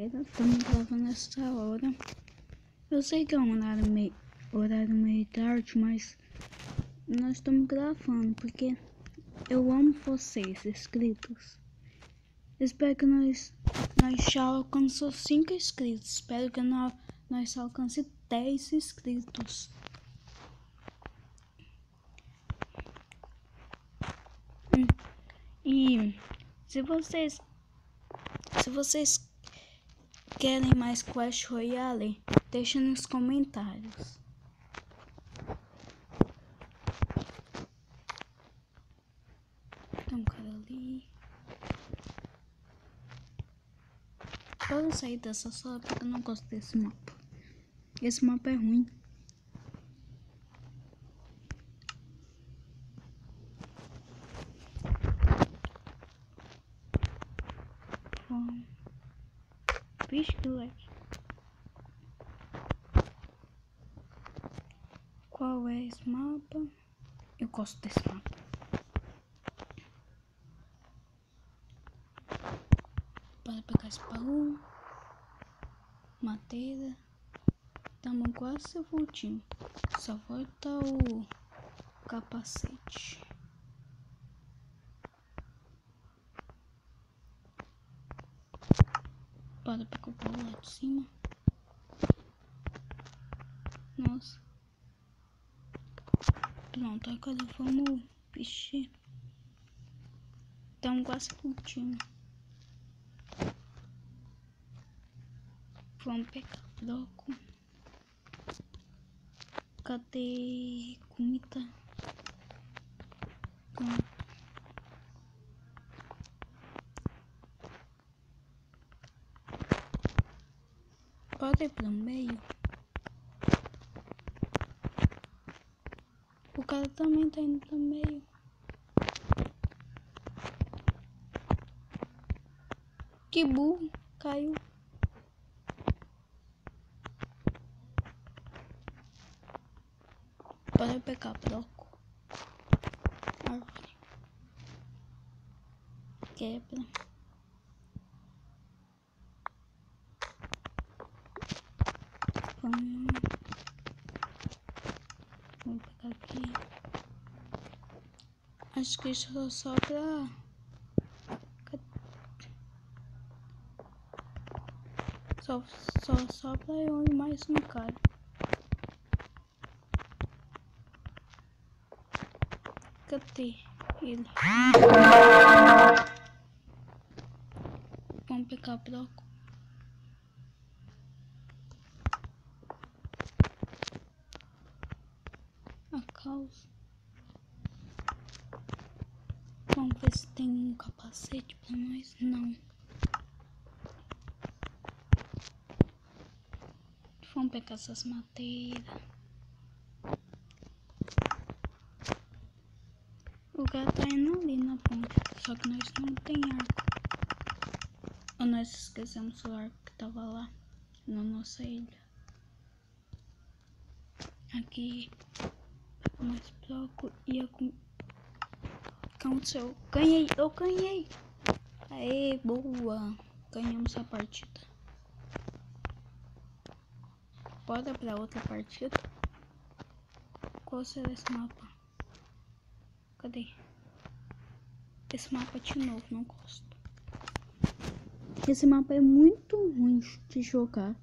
galera, estamos gravando essa hora. Eu sei que é um horário meio tarde, mas nós estamos gravando porque eu amo vocês, inscritos. Espero que nós já alcançamos 5 inscritos. Espero que nós alcancemos 10 inscritos. E se vocês querem mais Clash Royale, deixa nos comentários. Tem um cara ali. Pode sair dessa sala porque eu não gosto desse mapa. Esse mapa é ruim. Vixe, que leque. Qual é esse mapa? Eu gosto desse mapa. Para pegar esse baú. Madeira. Estamos quase voltando. Só falta o capacete. Para pegar o baú lá de cima. Nossa. Pronto, agora vamos vestir. Estamos quase voltando. Vamos pegar bloco. Cadê comida? Pronto. Pode ir pro meio. O cara também tá indo pro meio. Que burro, caiu. Pode pegar bloco. Árvore. Quebra. Vamos pegar aqui. Acho que só sobra. Só sobra eu e mais um cara. Cadê ele? Vamos pegar bloco. A calça. Vamos ver se tem um capacete pra nós. Não. Vamos pegar essas madeiras. O cara tá indo ali na ponte. Só que nós não tem arco. Ou nós esquecemos o arco que tava lá na nossa ilha. Aqui. Mais bloco e o que aconteceu? Ganhei! Eu ganhei! Aê, boa! Ganhamos a partida. Bora pra outra partida. Qual será esse mapa? Cadê? Esse mapa de novo, não gosto. Esse mapa é muito ruim de jogar.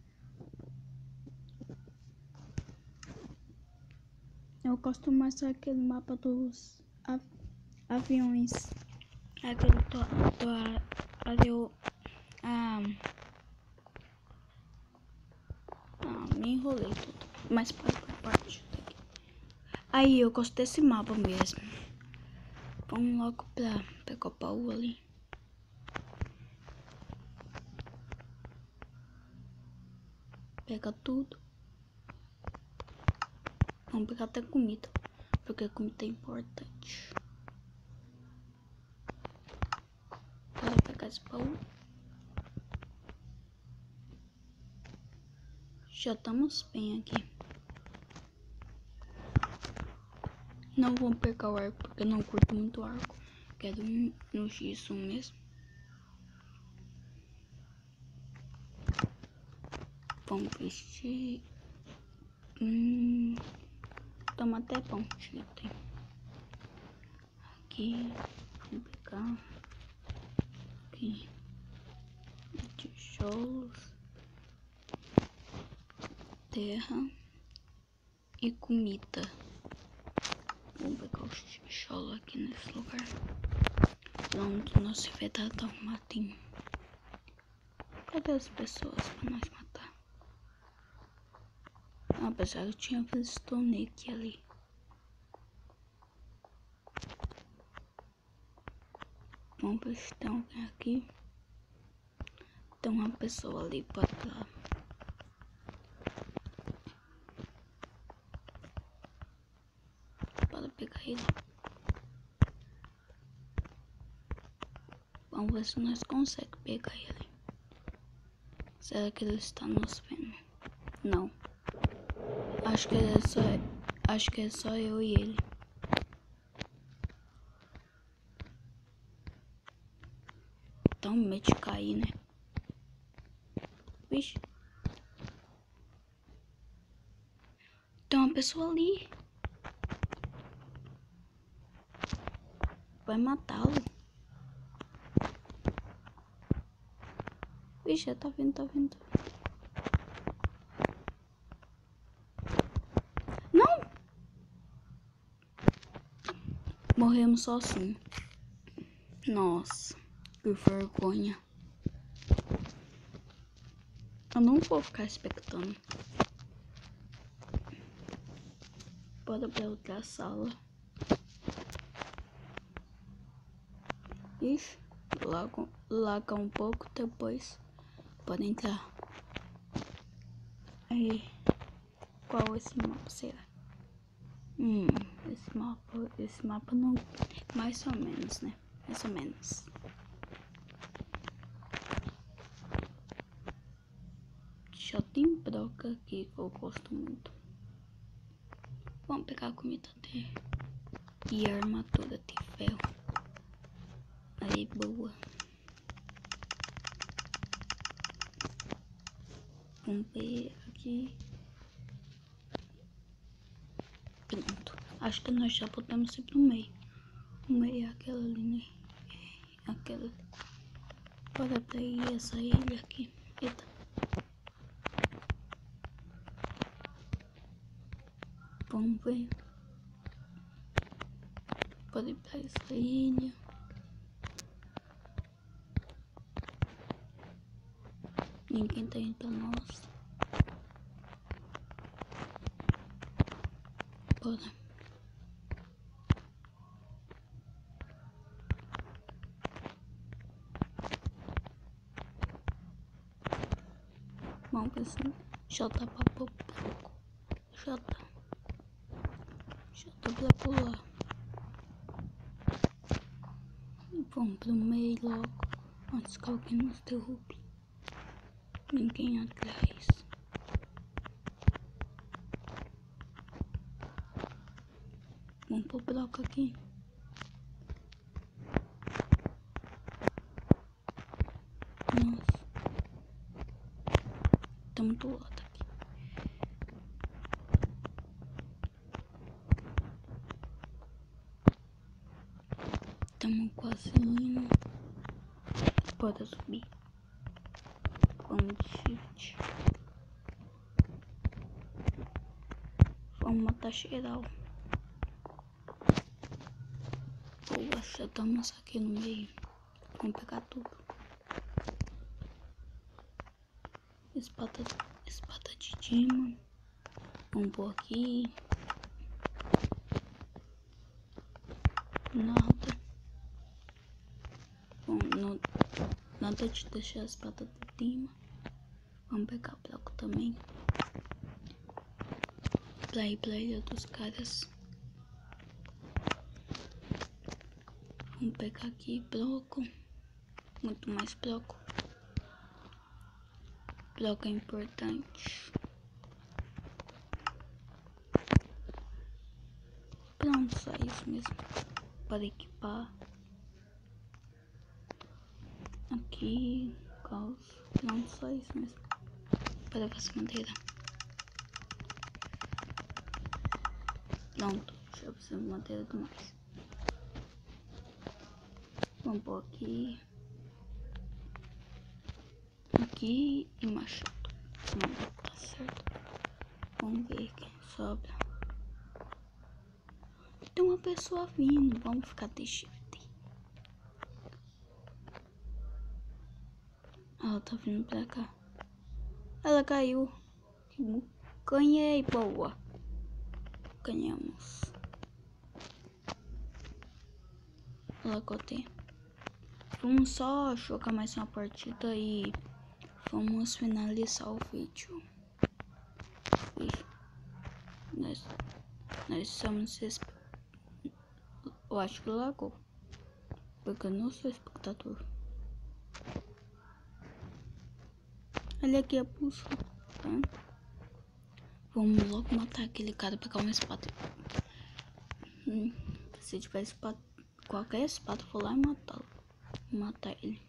Eu gosto mais daquele mapa dos aviões. Aquele me enrolei tudo. Mas pode por parte daqui. Aí, eu gosto desse mapa mesmo. Vamos logo pra pegar o baú ali. Pega tudo. Vamos pegar até comida. Porque a comida é importante. Para pegar esse baú. Já estamos bem aqui. Não vamos pegar o arco porque eu não curto muito arco. Quero no X1 mesmo. Vamos vestir. Toma até pontinho tem. Aqui. Vou pegar. Aqui. Tijolos. Terra. E comida. Vamos pegar os tijolos aqui nesse lugar. Pronto, nosso infectado tá um matinho. Cadê as pessoas pra nós matar? Apesar que eu tinha visto o Nick ali. Vamos ver se tem alguém aqui. Tem uma pessoa ali pra lá. Para pegar ele. Vamos ver se nós conseguimos pegar ele. Será que ele está nos vendo? Não. Acho que é só eu e ele. Então mete cair, né? Vixe. Tem uma pessoa ali. Vai matá-lo. Vixe, tá vindo, tá vindo. Não! Morremos sozinhos. Nossa, que vergonha. Eu não vou ficar expectando. Bora pra outra sala. Ixi, laga um pouco, depois pode entrar. Aí, qual esse mapa será? Esse mapa não, mais ou menos, né? Mais ou menos. Já tem broca aqui que eu gosto muito. Vamos pegar a comida dele. E a armadura de ferro. Aí, boa. Vamos ver aqui. Pronto. Acho que nós já podemos ir pro meio. O meio é aquela ali, né? Aquela. Bora pra ir essa ilha aqui. Eita. Vamos ver. Pode ir pra essa ilha. Ninguém tá indo pra nós. Bora. Vamos ver se já tá pra pôr pouco. Já tá pra pular. Vamos pro meio logo, antes que alguém nos derrube. Ninguém atrás. Vamos pro bloco aqui. Nossa. Estamos do lado aqui. Estamos quase indo. Bora subir. Vamos de shift. Vamos matar geral. Boa, já estamos aqui no meio. Vamos pegar tudo. Espada de Dima. Vamos pôr aqui. Nada. Bom, nada de deixar a espada de Dima. Vamos pegar o bloco também. Pra ir pra ilha dos caras. Vamos pegar aqui bloco. Muito mais bloco. Bloco é importante. Pronto, só isso mesmo. Para equipar. Aqui, caos. Pronto, só isso mesmo. para fazer madeira. Pronto, já precisamos de madeira demais. Vamos pôr aqui. Aqui e machado. Não, tá certo. Vamos ver quem sobra. Tem uma pessoa vindo. Vamos ficar de shift. Ela tá vindo pra cá. Ela caiu. Ganhei, boa. Ganhamos. Lacotei. Vamos só jogar mais uma partida e vamos finalizar o vídeo. Nós estamos... Eu acho que lagou. Porque eu não sou espectador. Olha aqui a bússola. Tá? Vamos logo matar aquele cara, pegar uma espada. Se tiver espada, qualquer espada, vou lá e matá-lo. Matar ele.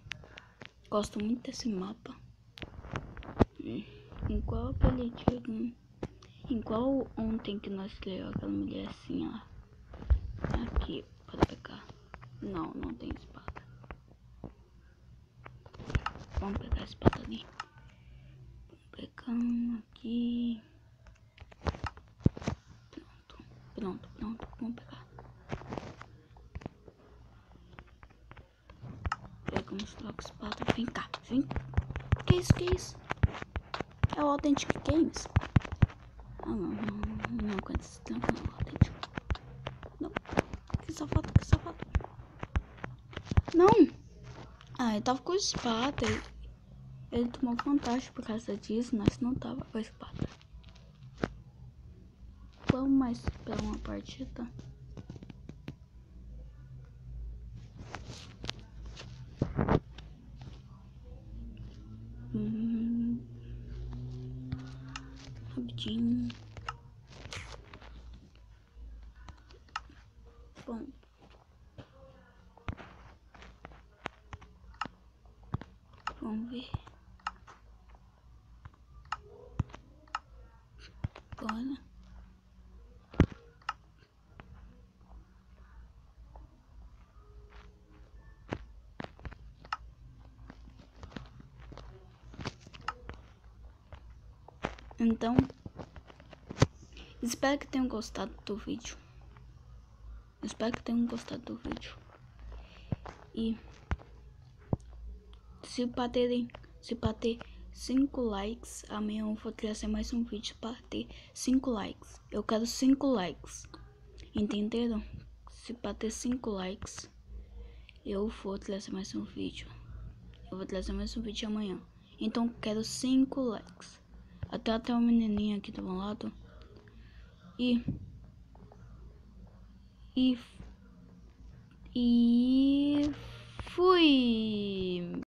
Gosto muito desse mapa. Igual aquele dia. Igual ontem que nós leu aquela mulher assim, ó. Aqui, para pegar. Não tem espada. Vamos pegar a espada ali. Vamos pegar uma aqui. Pronto. Vamos pegar. Pegamos logo a espada. Vem cá, vem. Que isso? É o Authentic Games. Ah, não aguento esse tempo, não. Authentic. Não. Que safado. Não. Ah, ele tava com espada. Ele tomou vantagem por causa disso. Nós não tava com a espada. Vamos mais pra uma partida. Rapidinho. Bom. Vamos ver. Agora. Então, espero que tenham gostado do vídeo. E se bater 5 likes, amanhã eu vou trazer mais um vídeo para ter 5 likes. Eu quero 5 likes. Entenderam? Se bater 5 likes, eu vou trazer mais um vídeo. Amanhã. Então quero 5 likes. Até uma menininha aqui do meu lado. E fui.